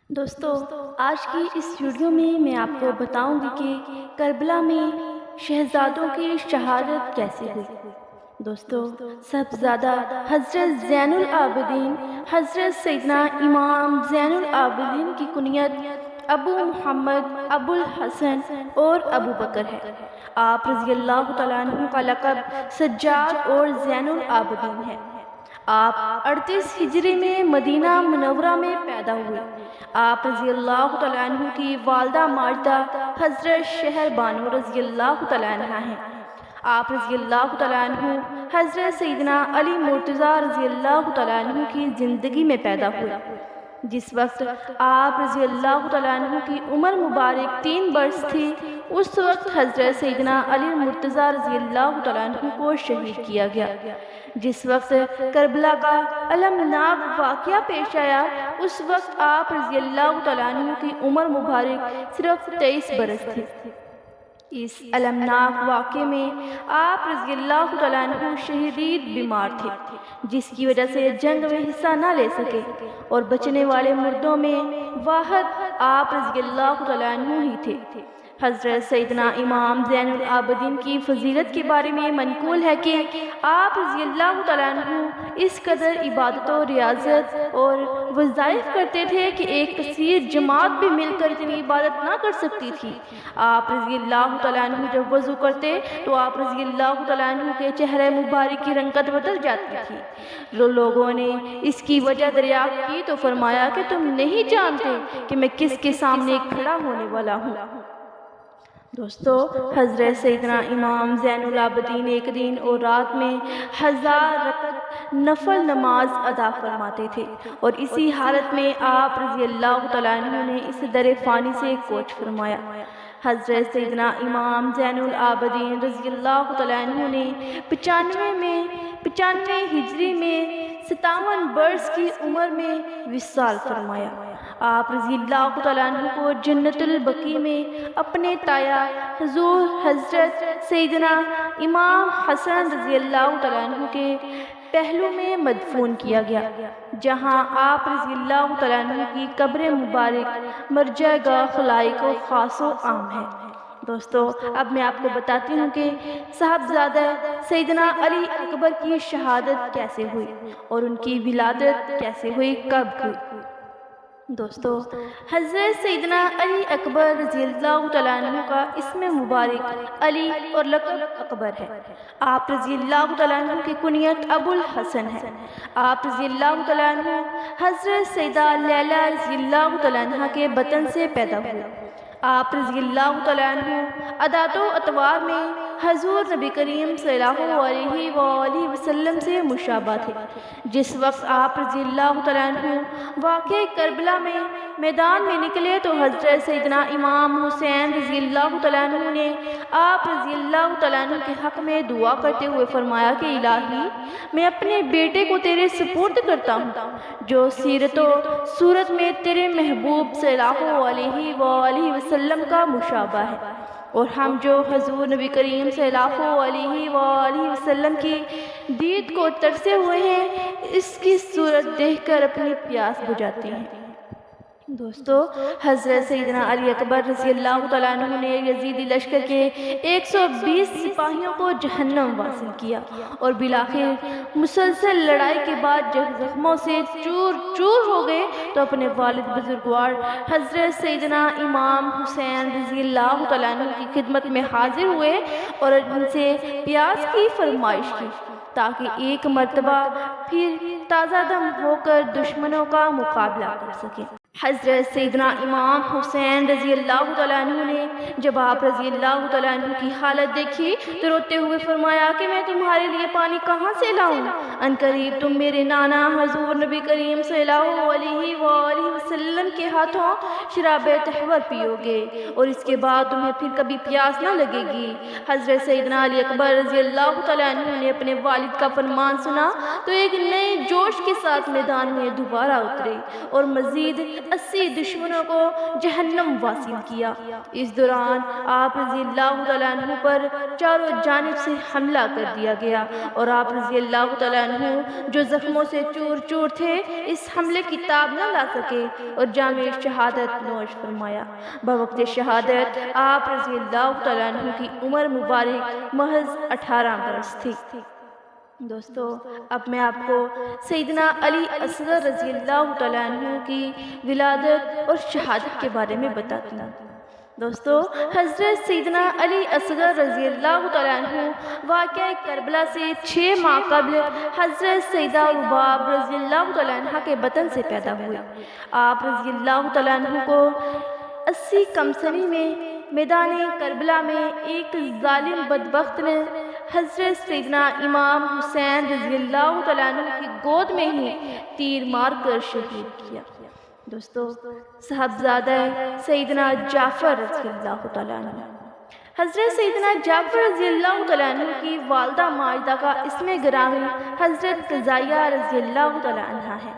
دوستو، آج کی اس ویڈیو میں آپ کو بتاؤں گی کہ کربلا میں شہزادوں کی شہادت کیسے ہوئی۔ دوستو، سب زیادہ حضرت زین العابدین حضرت سیدنا امام زین العابدین کی کنیت ابو محمد، ابو الحسن اور ابو بکر ہے۔ آپ رضی اللہ تعالیٰ عنہ کا لقب سجاد اور زین العابدین ہے۔ آپ 38 ہجری میں مدینہ منورہ میں پیدا ہوئے۔ آپ رضی اللہ تعالیٰ عنہ کی والدہ ماجدہ حضرت شہر بانو رضی اللہ تعالیٰ عنہ ہیں۔ آپ رضی اللہ تعالیٰ عنہ حضرت سیدنا علی مرتضیٰ رضی اللہ تعالیٰ عنہ کی زندگی میں پیدا ہوئے۔ جس وقت آپ رضی اللہ تعالیٰ عنہ کی عمر مبارک 3 برس تھی، اس وقت حضرت سیدنا علی مرتضیٰ رضی اللہ تعالیٰ عنہ کو شہید کیا گیا۔ جس وقت کربلا کا المناک واقعہ پیش آیا، اس وقت آپ رضی اللہ تعالیٰ عنہ کی عمر مبارک صرف 23 برس تھی۔ اس المناک واقعے میں آپ رضی اللہ تعالیٰ عنہ شدید بیمار تھے، جس کی وجہ سے جنگ میں حصہ نہ لے سکے، اور بچنے والے مردوں میں واحد آپ رضی اللہ تعالیٰ عنہ ہی تھے۔ حضرت سیدنا امام زین العابدین کی فضیلت کے بارے میں منقول ہے کہ آپ رضی اللہ تعالیٰ عنہ اس قدر عبادت و ریاضت اور وظائف کرتے تھے کہ ایک کثیر جماعت بھی مل کر اتنی عبادت نہ کر سکتی تھی۔ آپ رضی اللہ تعالیٰ عنہ جب وضو کرتے تو آپ رضی اللہ تعالیٰ عنہ کے چہرے مبارک کی رنگت بدل جاتی تھی۔ لوگوں نے اس کی وجہ دریافت کی تو فرمایا کہ تم نہیں جانتے کہ میں کس کے سامنے کھڑا ہونے والا ہوں۔ دوستو، حضرت سیدنا امام زین العابدین ایک دن اور رات میں 1000 رکعت نفل نماز ادا فرماتے تھے، اور اسی حالت میں آپ رضی اللہ تعالیٰ عنہ نے اس در فانی سے کوچ فرمایا۔ حضرت سیدنا امام زین العابدین رضی اللہ تعالیٰ عنہ نے 95 ہجری میں 57 برس کی عمر میں وصال فرمایا۔ آپ رضی اللہ تعالیٰ عنہ کو جنت البقیع میں اپنے تایا حضور حضرت سیدنا امام حسن رضی اللہ تعالیٰ عنہ کے پہلو میں مدفون کیا گیا، جہاں آپ رضی اللہ تعالیٰ عنہ کی قبر مبارک مرجع گاہ خلائق و خاص و عام ہے۔ دوستو، اب میں آپ کو بتاتی ہوں کہ صاحبزادہ سیدنا علی اکبر کی شہادت کیسے ہوئی اور ان کی ولادت کیسے ہوئی، کب ہوئی۔ دوستو، حضرت سیدنا علی اکبر رضی اللہ تعالیٰ عنہ کا اسم مبارک علی اور لقب اکبر ہے۔ آپ رضی اللہ تعالیٰ عنہ کی کنیت ابو الحسن ہے۔ آپ رضی اللہ تعالیٰ عنہ حضرت سیدہ لیلی رضی اللہ تعالیٰ عنہ کے بطن سے پیدا ہوئے۔ آپ رضی اللہ تعالیٰ عنہ عادات و اطوار میں حضور نبی کریم صلی اللہ علیہ وآلہ وسلم سے مشابہ تھے۔ جس وقت آپ رضی اللہ تعالیٰ عنہ واقع کربلا میں میدان میں نکلے تو حضرت سیدنا امام حسین رضی اللہ تعالیٰ عنہ نے آپ رضی اللہ تعالیٰ عنہ کے حق میں دعا کرتے ہوئے فرمایا کہ الہی، میں اپنے بیٹے کو تیرے سپرد کرتا ہوں، جو سیرت و صورت میں تیرے محبوب صلی اللہ علیہ وآلہ وسلم کا مشابہ ہے، اور ہم جو حضور نبی کریم صلی اللہ علیہ وآلہ وسلم کی دید کو ترسے ہوئے ہیں، اس کی صورت دیکھ کر اپنی پیاس بجھاتے ہیں۔ دوستو، حضرت سیدنا علی اکبر رضی اللہ تعالیٰ عنہ نے یزیدی لشکر کے 120 سپاہیوں کو جہنم واصل کیا، اور بالآخر مسلسل لڑائی کے بعد جب زخموں سے چور چور ہو گئے تو اپنے والد بزرگوار حضرت سیدنا امام حسین رضی اللہ تعالیٰ عنہ کی خدمت میں حاضر ہوئے اور ان سے پیاس کی فرمائش کی تاکہ ایک مرتبہ پھر تازہ دم ہو کر دشمنوں کا مقابلہ کر سکیں۔ حضرت سیدنا امام حسین رضی اللہ تعالیٰ عنہ نے جب آپ رضی اللہ تعالیٰ عنہ کی حالت دیکھی تو روتے ہوئے فرمایا کہ میں تمہارے لیے پانی کہاں سے لاؤں؟ عنقریب تم میرے نانا حضور نبی کریم صلی اللہ علیہ وآلہ وسلم کے ہاتھوں شراب طہور پیو گے، اور اس کے بعد تمہیں پھر کبھی پیاس نہ لگے گی۔ حضرت سیدنا علی اکبر رضی اللہ تعالیٰ عنہ نے اپنے والد کا فرمان سنا تو ایک نئے جوش کے ساتھ میدان میں دوبارہ اترے اور مزید 80 دشمنوں کو جہنم واصل کیا۔ اس دوران آپ رضی اللہ تعالیٰ عنہ پر چاروں جانب سے حملہ کر دیا گیا، اور آپ رضی اللہ تعالیٰ عنہ جو زخموں سے چور چور تھے اس حملے کی تاب نہ لا سکے، اور جامع میں شہادت نوش فرمایا۔ بوقت شہادت آپ رضی اللہ تعالیٰ عنہ کی عمر مبارک محض 18 برس تھی۔ دوستو اب میں آپ کو سیدنا علی اصغر رضی اللہ تعالیٰ عنہ کی ولادت اور شہادت کے بارے میں بتاتی ہوں۔ دوستو حضرت سیدنا علی اصغر رضی اللہ تعالیٰ عنہ واقعہ کربلا سے 6 ماہ قبل حضرت سیدہ رباب رضی اللہ تعالیٰ عنہ کے بطن سے پیدا ہوئے۔ آپ رضی اللہ تعالیٰ عنہ کو 80 کم سنی میں میدان کربلا میں ایک ظالم بدبخت نے حضرت سیدنا امام حسین رضی اللہ تعالیٰ عنہ کی گود میں ہی تیر مار کر شہید کیا۔ دوستو صاحبزادہ سیدنا جعفر رضی اللہ تعالیٰ عنہ، حضرت سیدنا جعفر رضی اللہ تعالیٰ عنہ کی والدہ ماجدہ کا اسم گرامی حضرت قضائیہ رضی اللہ تعالیٰ عنہ ہے۔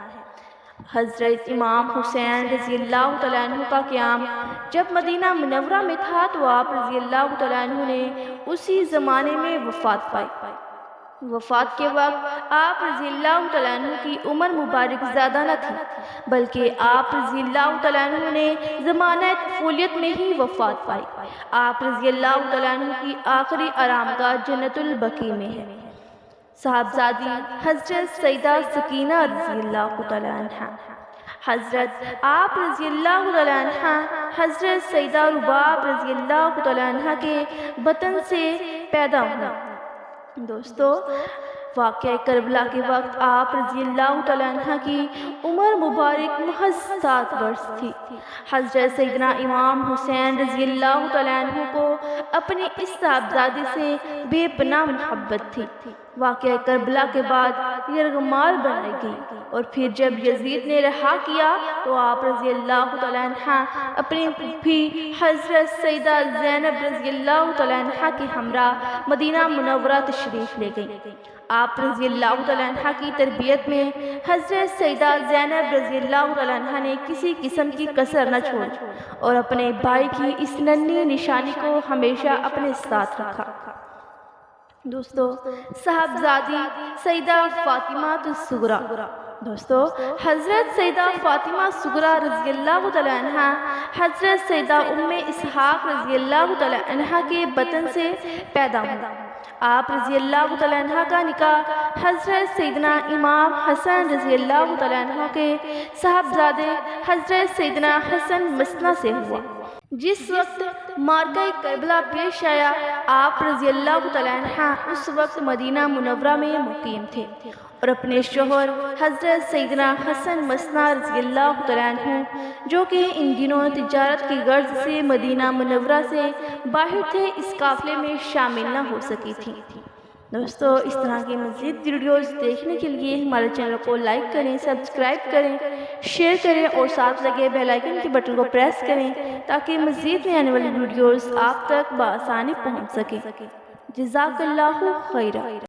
حضرت امام حسین رضی اللہ تعالیٰ عنہ کا قیام جب مدینہ منورہ میں تھا تو آپ رضی اللہ تعالیٰ عنہ نے اسی زمانے میں وفات پائی۔ وفات کے وقت آپ رضی اللہ تعالیٰ عنہ کی عمر مبارک زیادہ نہ تھی، بلکہ آپ رضی اللہ تعالیٰ عنہ نے زمانہ طفولیت میں ہی وفات پائی۔ آپ رضی اللہ تعالیٰ عنہ کی آخری آرامگاہ جنت البقیع میں ہے۔ صاحبزادی حضرت سیدہ سکینہ رضی اللہ تعالیٰ عنہ، حضرت آپ رضی اللہ تعالیٰ عنہ حضرت سیدہ رباب رضی اللہ تعالیٰ عنہ کے بطن سے پیدا ہوئے۔ دوستو واقعہ کربلا کے وقت آپ رضی اللہ تعالیٰ عنہ کی عمر مبارک محض 7 برس تھی۔ حضرت سیدنا امام حسین رضی اللہ تعالیٰ عنہ کو اپنی اس صاحبزادی سے بے پناہ محبت تھی۔ واقعہ کربلا کے بعد یرغمال بنائی گئی اور پھر جب یزید نے رہا کیا تو آپ رضی اللہ تعالیٰ عنہ اپنی پھوپھی حضرت سیدہ زینب رضی اللہ تعالیٰ عنہ کے ہمراہ مدینہ منورہ تشریف لے گئیں۔ آپ رضی اللہ تعالیٰ عنہ کی تربیت میں حضرت سیدہ زینب رضی اللہ تعالیٰ عنہ نے کسی قسم کی کسر نہ چھوڑی اور اپنے بھائی کی اس ننھی نشانی کو ہمیشہ اپنے ساتھ رکھا۔ دوستو صاحبزادی سیدہ فاطمہ الصغریٰ، دوستو حضرت سیدہ فاطمہ صغریٰ رضی اللہ تعالیٰ عنہ حضرت سیدہ ام اسحاق رضی اللہ تعالیٰ عنہ کے بطن سے پیدا ہوئی۔ آپ رضی اللہ تعالیٰ عنہ کا نکاح حضرت سیدنا امام حسن رضی اللہ تعالیٰ عنہ کے صاحبزادے حضرت سیدنا حسن مثنیٰ سے ہوا۔ جس وقت معرکہ کربلا پیش آیا آپ رضی اللہ تعالیٰ عنہ اس وقت مدینہ منورہ میں مقیم تھے اور اپنے شوہر حضرت سیدنا حسن مثنیٰ رضی اللہ تعالیٰ عنہ جو کہ ان دنوں تجارت کی غرض سے مدینہ منورہ سے باہر تھے اس قافلے میں شامل نہ ہو سکی تھیں۔ دوستو اس طرح کی مزید ویڈیوز دیکھنے کے لیے ہمارے چینل کو لائک کریں، سبسکرائب کریں، شیئر کریں اور ساتھ لگے بیل آئیکن کے بٹن کو پریس کریں تاکہ مزید نئی آنے والی ویڈیوز آپ تک بآسانی پہنچ سکیں۔ جزاک اللہ خیرہ۔